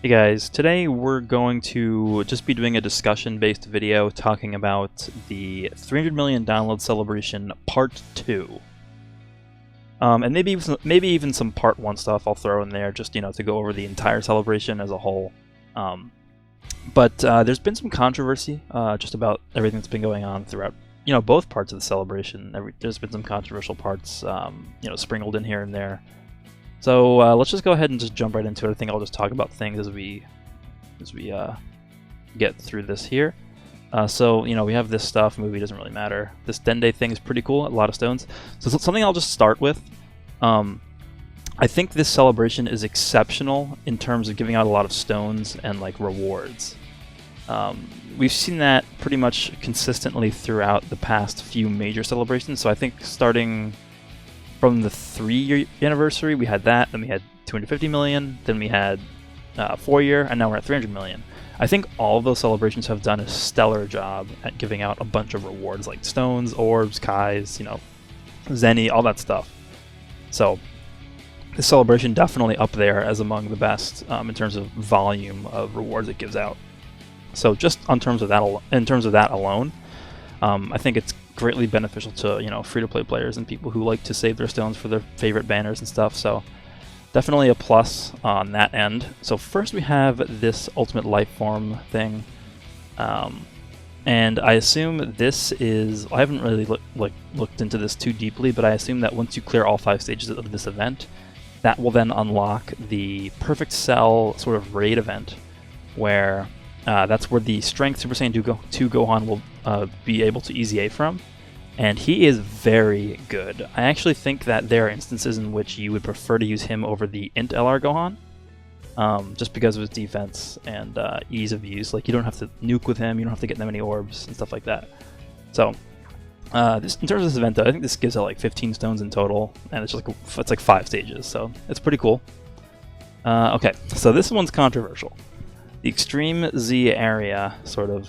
Hey guys, today we're going to just be doing a discussion-based video talking about the 300 million download celebration Part 2. And maybe even some Part 1 stuff I'll throw in there just, to go over the entire celebration as a whole. But there's been some controversy just about everything that's been going on throughout, both parts of the celebration. There's been some controversial parts, sprinkled in here and there. So let's just go ahead and just jump right into it. I think I'll just talk about things as we get through this here. So we have this stuff. Movie doesn't really matter. This Dende thing is pretty cool. A lot of stones. So something I'll just start with. I think this celebration is exceptional in terms of giving out a lot of stones and like rewards. We've seen that pretty much consistently throughout the past few major celebrations. So I think starting from the 3-year anniversary, we had that, then we had 250 million, then we had 4-year, and now we're at 300 million. I think all of those celebrations have done a stellar job at giving out a bunch of rewards like stones, orbs, kais, Zenny, all that stuff. So this celebration definitely up there as among the best in terms of volume of rewards it gives out. So just in terms of that alone, I think it's greatly beneficial to free-to-play players and people who like to save their stones for their favorite banners and stuff. So definitely a plus on that end. So first we have this ultimate life form thing, and I assume this is, I haven't really looked into this too deeply, but I assume that once you clear all 5 stages of this event, that will then unlock the perfect cell sort of raid event, where that's where the Strength Super Saiyan 2 Gohan will be able to easy A from, and he is very good. I actually think that there are instances in which you would prefer to use him over the Int LR Gohan, just because of his defense and ease of use. Like, you don't have to nuke with him, you don't have to get that many orbs and stuff like that. So, in terms of this event, though, I think this gives out like 15 stones in total, and it's like 5 stages, so it's pretty cool. Okay, so this one's controversial. The Extreme Z area, sort of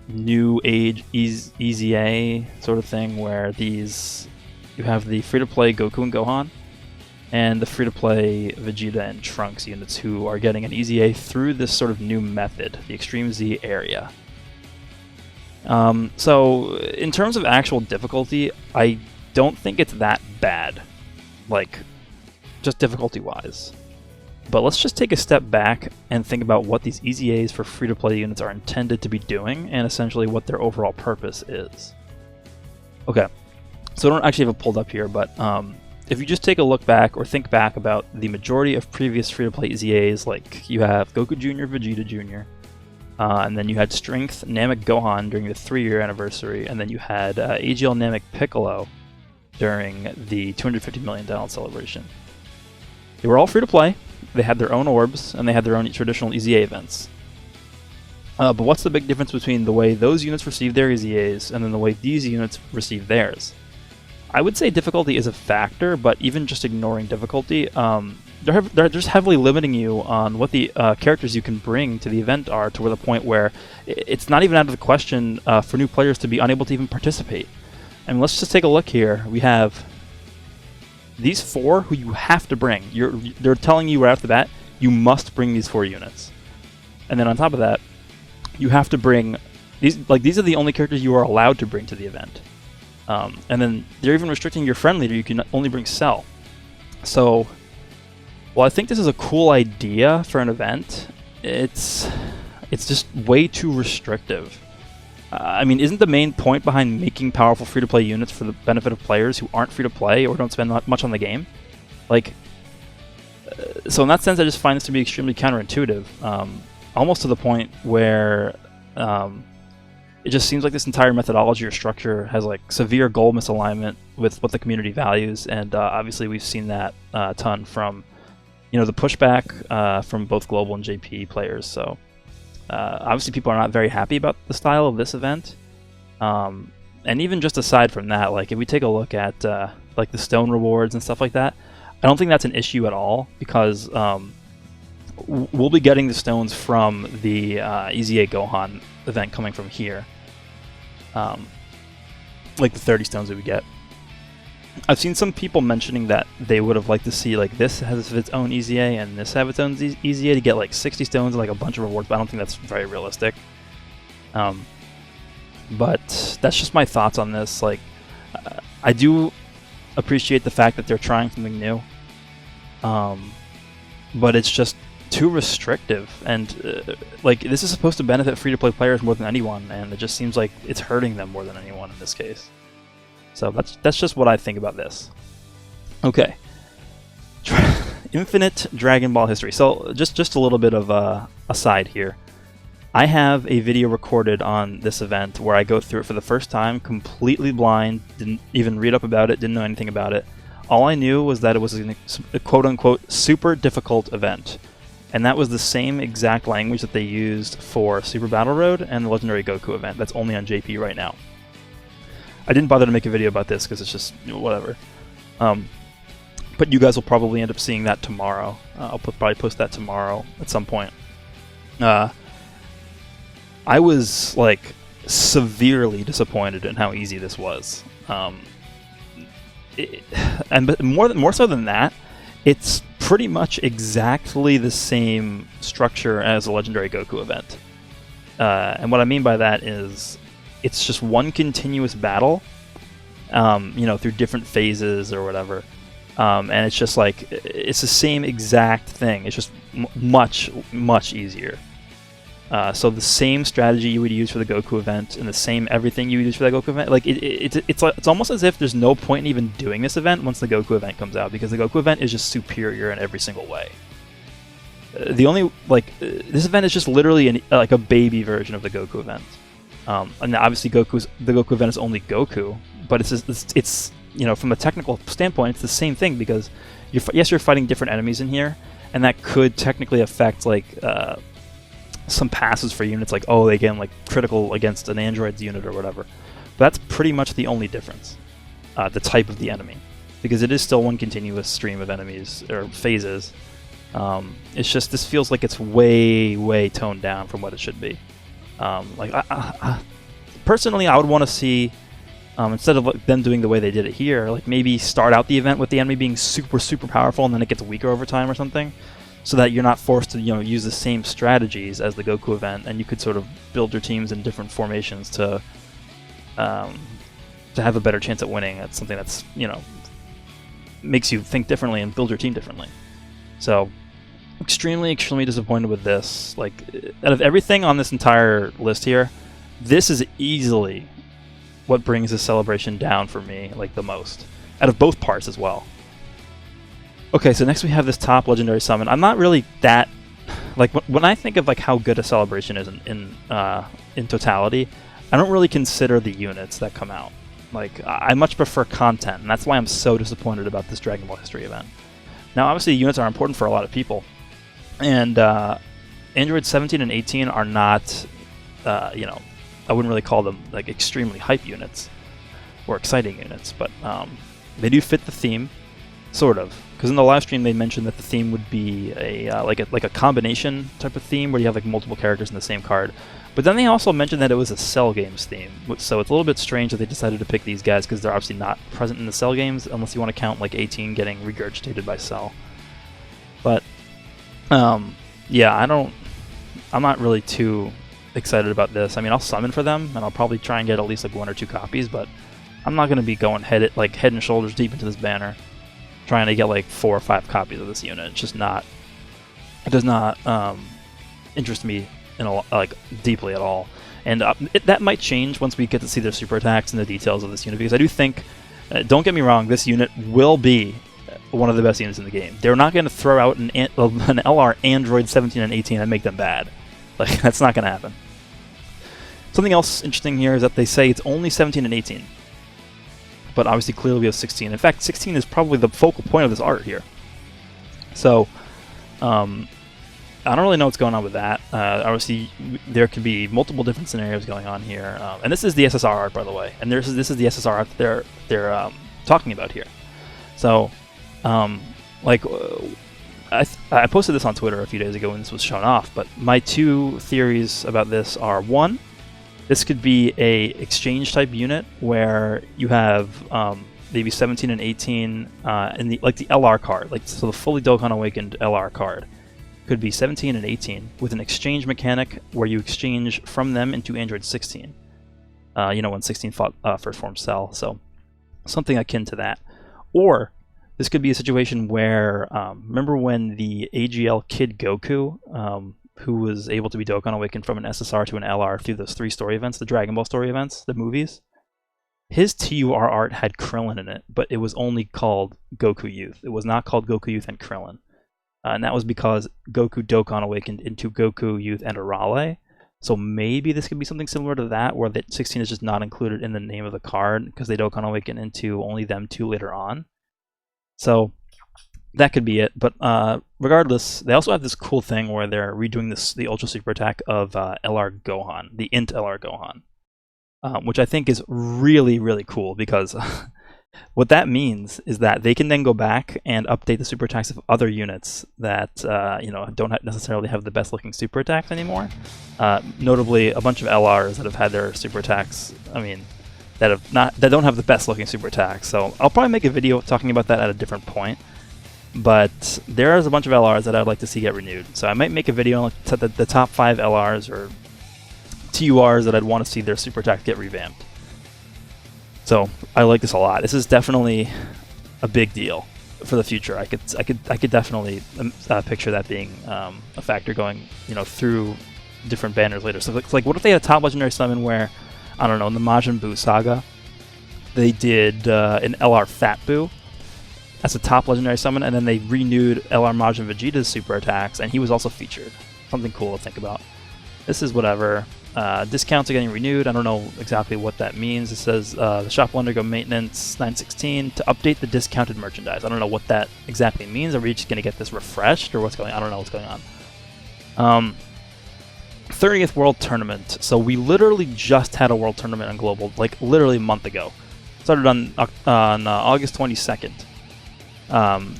new age easy A sort of thing, where you have the free-to-play Goku and Gohan, and the free-to-play Vegeta and Trunks units who are getting an easy A through this sort of new method, the Extreme Z area. So in terms of actual difficulty, I don't think it's that bad, like just difficulty-wise. But let's just take a step back and think about what these easy A's for free-to-play units are intended to be doing, and essentially what their overall purpose is. Okay, so I don't actually have it pulled up here, but if you just take a look back or think back about the majority of previous free-to-play easy A's, like you have Goku Jr., Vegeta Jr., and then you had Strength Namek Gohan during the 3-year anniversary, and then you had AGL Namek Piccolo during the 250 million download celebration. They were all free-to-play. They had their own orbs, and they had their own traditional EZA events. But what's the big difference between the way those units receive their EZAs and then the way these units receive theirs? I would say difficulty is a factor, but even just ignoring difficulty, they're just heavily limiting you on what the characters you can bring to the event are, to where the point where it's not even out of the question for new players to be unable to even participate. I mean, let's just take a look here. We have these 4 who you have to bring. They're telling you right off the bat, you must bring these 4 units. And then on top of that, you have to bring these. Like, these are the only characters you are allowed to bring to the event. And then they're even restricting your friend leader. You can only bring Cell. So, while I think this is a cool idea for an event, it's just way too restrictive. I mean, isn't the main point behind making powerful free-to-play units for the benefit of players who aren't free-to-play or don't spend much on the game? Like, so in that sense, I just find this to be extremely counterintuitive, almost to the point where it just seems like this entire methodology or structure has like severe goal misalignment with what the community values, and obviously we've seen that a ton from, the pushback from both global and JP players. So. Obviously, people are not very happy about the style of this event, and even just aside from that, like if we take a look at like the stone rewards and stuff like that, I don't think that's an issue at all, because we'll be getting the stones from the EZA Gohan event coming from here, like the 30 stones that we get. I've seen some people mentioning that they would have liked to see like this has its own EZA and this have its own EZA to get like 60 stones and like a bunch of rewards, but I don't think that's very realistic. But that's just my thoughts on this. Like, I do appreciate the fact that they're trying something new, but it's just too restrictive, and like this is supposed to benefit free-to-play players more than anyone, and it just seems like it's hurting them more than anyone in this case. So that's just what I think about this. Okay, Infinite Dragon Ball history. So just a little bit of a aside here. I have a video recorded on this event where I go through it for the first time, completely blind, didn't even read up about it, didn't know anything about it. All I knew was that it was a quote-unquote super difficult event. And that was the same exact language that they used for Super Battle Road and the Legendary Goku event. That's only on JP right now. I didn't bother to make a video about this because it's just, you know, whatever. But you guys will probably end up seeing that tomorrow. I'll probably post that tomorrow at some point. I was like severely disappointed in how easy this was, but more so than that, it's pretty much exactly the same structure as a Legendary Goku event. And what I mean by that is it's just one continuous battle, you know, through different phases or whatever. And it's just like it's the same exact thing. It's just much easier. So the same strategy you would use for the Goku event and the same everything you would use for that Goku event, like it's almost as if there's no point in even doing this event once the Goku event comes out, because the Goku event is just superior in every single way. The only this event is just literally like a baby version of the Goku event, and obviously the Goku event is only Goku, but it's you know, from a technical standpoint it's the same thing, because you're fighting different enemies in here, and that could technically affect like some passes for units, like, oh, they get like critical against an android's unit or whatever. But that's pretty much the only difference, the type of the enemy, because it is still one continuous stream of enemies or phases. It's just this feels like it's way toned down from what it should be. Like personally, I would want to see, instead of like, them doing the way they did it here, like maybe start out the event with the enemy being super powerful and then it gets weaker over time or something, so that you're not forced to, you know, use the same strategies as the Goku event, and you could sort of build your teams in different formations to have a better chance at winning. That's something that's, you know, makes you think differently and build your team differently. So, extremely disappointed with this. Like, out of everything on this entire list here, this is easily what brings this celebration down for me, like, the most. Out of both parts as well. Okay, so next we have this top legendary summon. I'm not really that, like, when I think of like how good a celebration is in totality, I don't really consider the units that come out. Like, I much prefer content, and that's why I'm so disappointed about this Dragon Ball History event. Now, obviously, units are important for a lot of people, and Android 17 and 18 are not, you know, I wouldn't really call them like extremely hype units or exciting units, but they do fit the theme, sort of. Because in the live stream they mentioned that the theme would be like a combination type of theme where you have like multiple characters in the same card. But then they also mentioned that it was a Cell Games theme, so it's a little bit strange that they decided to pick these guys, because they're obviously not present in the Cell Games, unless you want to count like 18 getting regurgitated by Cell. But yeah, I'm not really too excited about this. I mean, I'll summon for them, and I'll probably try and get at least like 1 or 2 copies, but I'm not going to be going head and shoulders deep into this banner trying to get like 4 or 5 copies of this unit. It's just not, it does not interest me in like deeply at all. And that might change once we get to see their super attacks and the details of this unit, because I do think, don't get me wrong, this unit will be one of the best units in the game. They're not going to throw out an LR Android 17 and 18 and make them bad. Like, that's not going to happen. Something else interesting here is that they say it's only 17 and 18. But obviously clearly we have 16. In fact, 16 is probably the focal point of this art here. So, I don't really know what's going on with that. Obviously, there could be multiple different scenarios going on here. And this is the SSR art, by the way. And this is the SSR art that they're talking about here. So, like, I posted this on Twitter a few days ago when this was shown off. But my 2 theories about this are, 1, this could be a exchange type unit where you have maybe 17 and 18 in the like the LR card, like so the fully Dokkan Awakened LR card could be 17 and 18 with an exchange mechanic where you exchange from them into Android 16. You know, when 16 fought First Form Cell, so something akin to that. Or this could be a situation where, remember when the AGL Kid Goku, who was able to be Dokkan Awakened from an SSR to an LR through those 3 story events, the Dragon Ball story events, the movies? His TUR art had Krillin in it, but it was only called Goku Youth. It was not called Goku Youth and Krillin. And that was because Goku Dokkan Awakened into Goku Youth and Arale. So maybe this could be something similar to that, where that 16 is just not included in the name of the card because they Dokkan Awaken into only them 2 later on. So that could be it. But regardless, they also have this cool thing where they're redoing the Ultra Super Attack of LR Gohan, the Int LR Gohan, which I think is really, really cool because what that means is that they can then go back and update the super attacks of other units that you know, don't necessarily have the best looking super attacks anymore. Notably, a bunch of LRs that have had their super attacks, I mean, that don't have the best looking super attacks. So I'll probably make a video talking about that at a different point. But there's a bunch of LRs that I'd like to see get renewed. So I might make a video on the top 5 LRs or TURs that I'd want to see their super attacks get revamped. So I like this a lot. This is definitely a big deal for the future. I could definitely picture that being a factor going, you know, through different banners later. So it's like, what if they had a top legendary summon where, I don't know, in the Majin Buu saga, they did an LR Fat Buu as a top legendary summon, and then they renewed LR Majin Vegeta's super attacks, and he was also featured. Something cool to think about. This is whatever. Discounts are getting renewed. I don't know exactly what that means. It says the shop will undergo maintenance 9/16 to update the discounted merchandise. I don't know what that exactly means. Are we just going to get this refreshed, or what's going on? I don't know what's going on. 30th World Tournament. So we literally just had a World Tournament on Global, like literally a month ago. Started on August 22nd.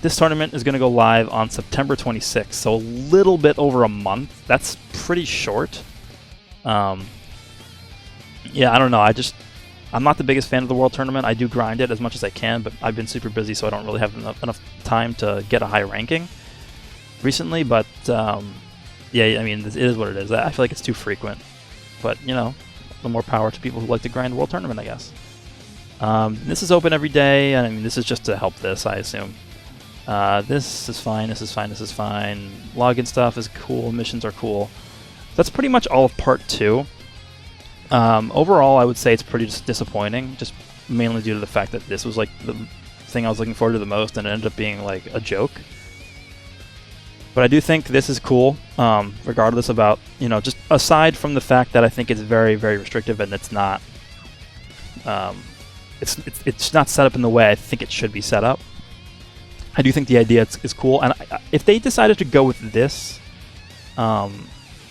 This tournament is going to go live on September 26th, so a little bit over a month. That's pretty short. Yeah, I don't know. I'm not the biggest fan of the World Tournament. I do grind it as much as I can, but I've been super busy, so I don't really have enough time to get a high ranking recently. But yeah, I mean, it is what it is. I feel like it's too frequent. But, you know, the more power to people who like to grind the World Tournament, I guess. This is open every day, and I mean, this is just to help this, I assume. This is fine, this is fine, this is fine. Login stuff is cool, missions are cool. That's pretty much all of Part 2. Overall, I would say it's pretty disappointing, just mainly due to the fact that this was like the thing I was looking forward to the most, and it ended up being like a joke. But I do think this is cool, regardless about, you know, just aside from the fact that I think it's very, very restrictive and it's not, it's not set up in the way I think it should be set up. I do think the idea is cool, and if they decided to go with this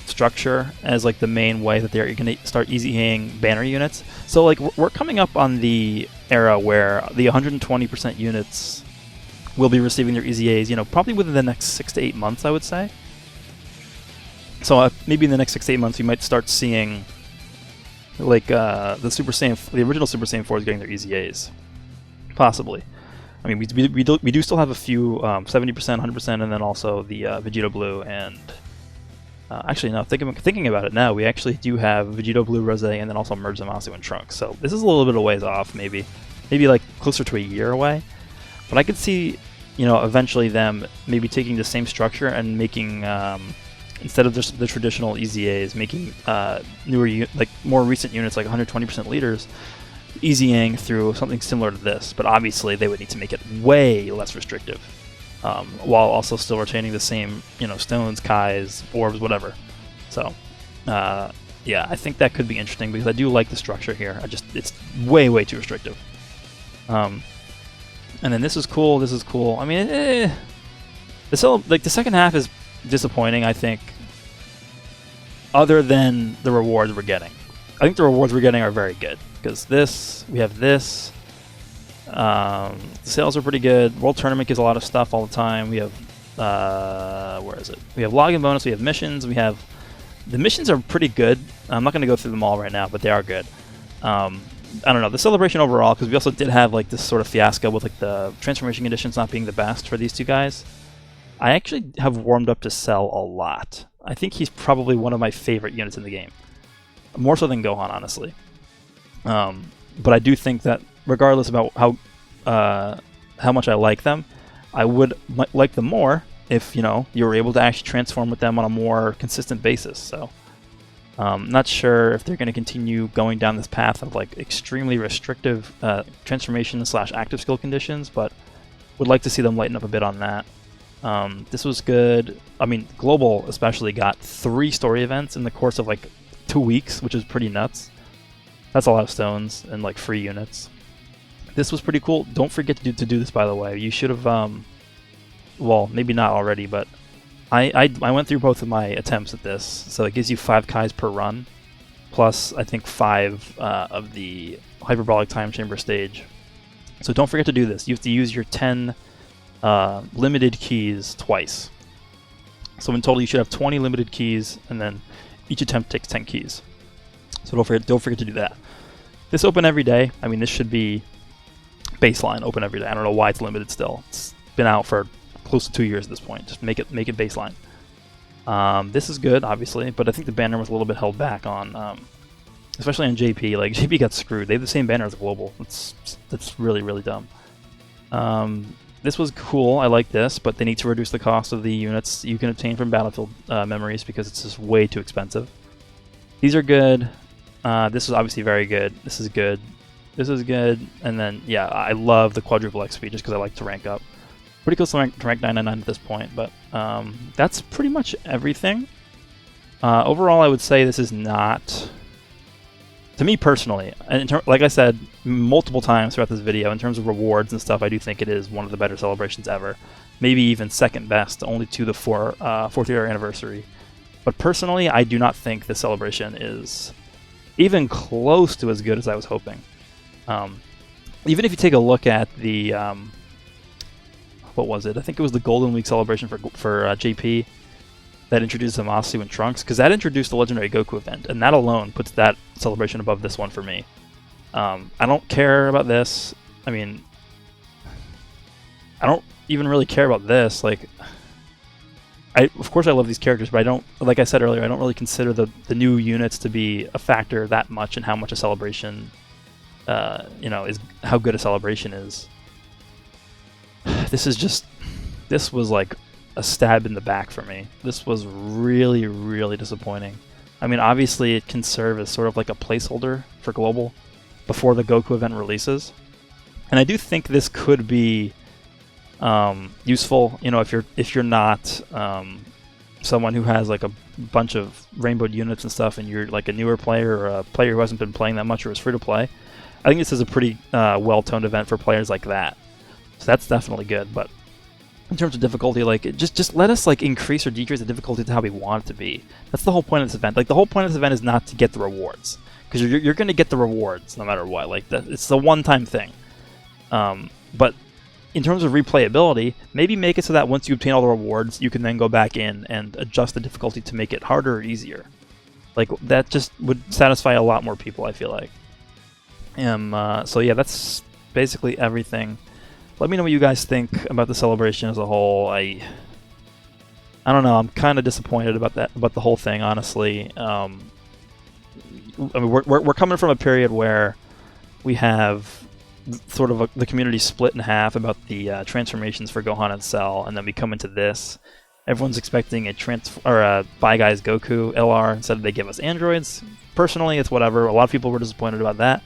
structure as like the main way that they're going to start easy-hanging banner units, so like we're coming up on the era where the 120% units will be receiving their EZAs, you know, probably within the next 6 to 8 months, I would say. So maybe in the next 6 to 8 months, we might start seeing like the original Super Saiyan 4s getting their EZAs, possibly. I mean, we do still have a few 70%, 100%, and then also the Vegeta Blue and actually no, thinking about it now, we actually do have Vegeta Blue, Rose, and then also Merge Zamasu and Trunks. So this is a little bit of ways off, maybe like closer to a year away. But I could see, you know, eventually them maybe taking the same structure and making instead of just the traditional EZAs, making newer, like more recent units like 120% leaders, easying through something similar to this. But obviously they would need to make it way less restrictive, while also still retaining the same, you know, stones, kais, orbs, whatever. So yeah, I think that could be interesting because I do like the structure here. It's way too restrictive. And then this is cool. This is cool. I mean, the second half is disappointing, I think, other than the rewards we're getting. I think the rewards we're getting are very good, because we have this, the sales are pretty good, World Tournament gives a lot of stuff all the time, we have, where is it? We have login bonus, we have missions, the missions are pretty good. I'm not going to go through them all right now, but they are good. I don't know, the celebration overall, because we also did have like this sort of fiasco with like the transformation conditions not being the best for these two guys. I actually have warmed up to Cell a lot. I think he's probably one of my favorite units in the game. More so than Gohan, honestly. But I do think that regardless about how much I like them, I would like them more if, you know, you were able to actually transform with them on a more consistent basis. So, not sure if they're going to continue going down this path of like extremely restrictive transformation / active skill conditions, but would like to see them lighten up a bit on that. This was good. I mean, Global especially got 3 story events in the course of like 2 weeks, which is pretty nuts. That's a lot of stones and like free units. This was pretty cool. Don't forget to do this, by the way. You should have, well, maybe not already, but I went through both of my attempts at this. So it gives you 5 Kais per run, plus I think 5 of the Hyperbolic Time Chamber stage. So don't forget to do this. You have to use your 10 limited keys twice. So in total you should have 20 limited keys, and then each attempt takes 10 keys. So don't forget to do that. This open every day. I mean, this should be baseline open every day. I don't know why it's limited still. It's been out for close to 2 years at this point. Just make it baseline. This is good, obviously, but I think the banner was a little bit held back on, especially on JP. Like JP got screwed. They have the same banner as Global. That's really, really dumb. This was cool. I like this, but they need to reduce the cost of the units you can obtain from Battlefield memories because it's just way too expensive. These are good. This is obviously very good. This is good. This is good. And then, yeah, I love the quadruple XP just because I like to rank up. Pretty close to rank 999 at this point, but that's pretty much everything. Overall, I would say this is not... To me personally, and like I said multiple times throughout this video, in terms of rewards and stuff, I do think it is one of the better celebrations ever. Maybe even second best, only to the 4th year anniversary. But personally, I do not think this celebration is even close to as good as I was hoping. Even if you take a look at the... what was it? I think it was the Golden Week celebration for JP. That introduced Zamasu and Trunks, because that introduced the Legendary Goku event, and that alone puts that celebration above this one for me. I don't care about this. I mean, I don't even really care about this. Like, of course I love these characters, but I don't, like I said earlier, I don't really consider the new units to be a factor that much in how much a celebration, you know, is how good a celebration is. This was like a stab in the back for me. This was really, really disappointing. I mean, obviously it can serve as sort of like a placeholder for Global before the Goku event releases. And I do think this could be useful, you know, if you're not someone who has like a bunch of rainbowed units and stuff, and you're like a newer player or a player who hasn't been playing that much or is free to play. I think this is a pretty well-toned event for players like that. So that's definitely good, but in terms of difficulty, like, just let us like increase or decrease the difficulty to how we want it to be. That's the whole point of this event. Like, the whole point of this event is not to get the rewards, because you're going to get the rewards no matter what. Like, it's the one-time thing. But in terms of replayability, maybe make it so that once you obtain all the rewards, you can then go back in and adjust the difficulty to make it harder or easier. Like, that just would satisfy a lot more people, I feel like. So yeah, that's basically everything. Let me know what you guys think about the celebration as a whole. I don't know. I'm kind of disappointed about the whole thing, honestly. I mean, we're coming from a period where we have sort of the community split in half about the transformations for Gohan and Cell, and then we come into this. Everyone's expecting a Bye Guys Goku LR. Instead, they give us androids. Personally, it's whatever. A lot of people were disappointed about that.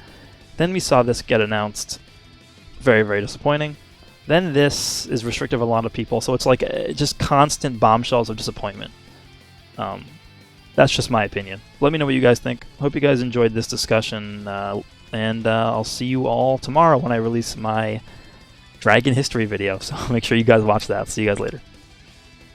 Then we saw this get announced. Very, very disappointing. Then this is restrictive of a lot of people, so it's like just constant bombshells of disappointment. That's just my opinion. Let me know what you guys think. Hope you guys enjoyed this discussion, and I'll see you all tomorrow when I release my Dragon History video, so make sure you guys watch that. See you guys later.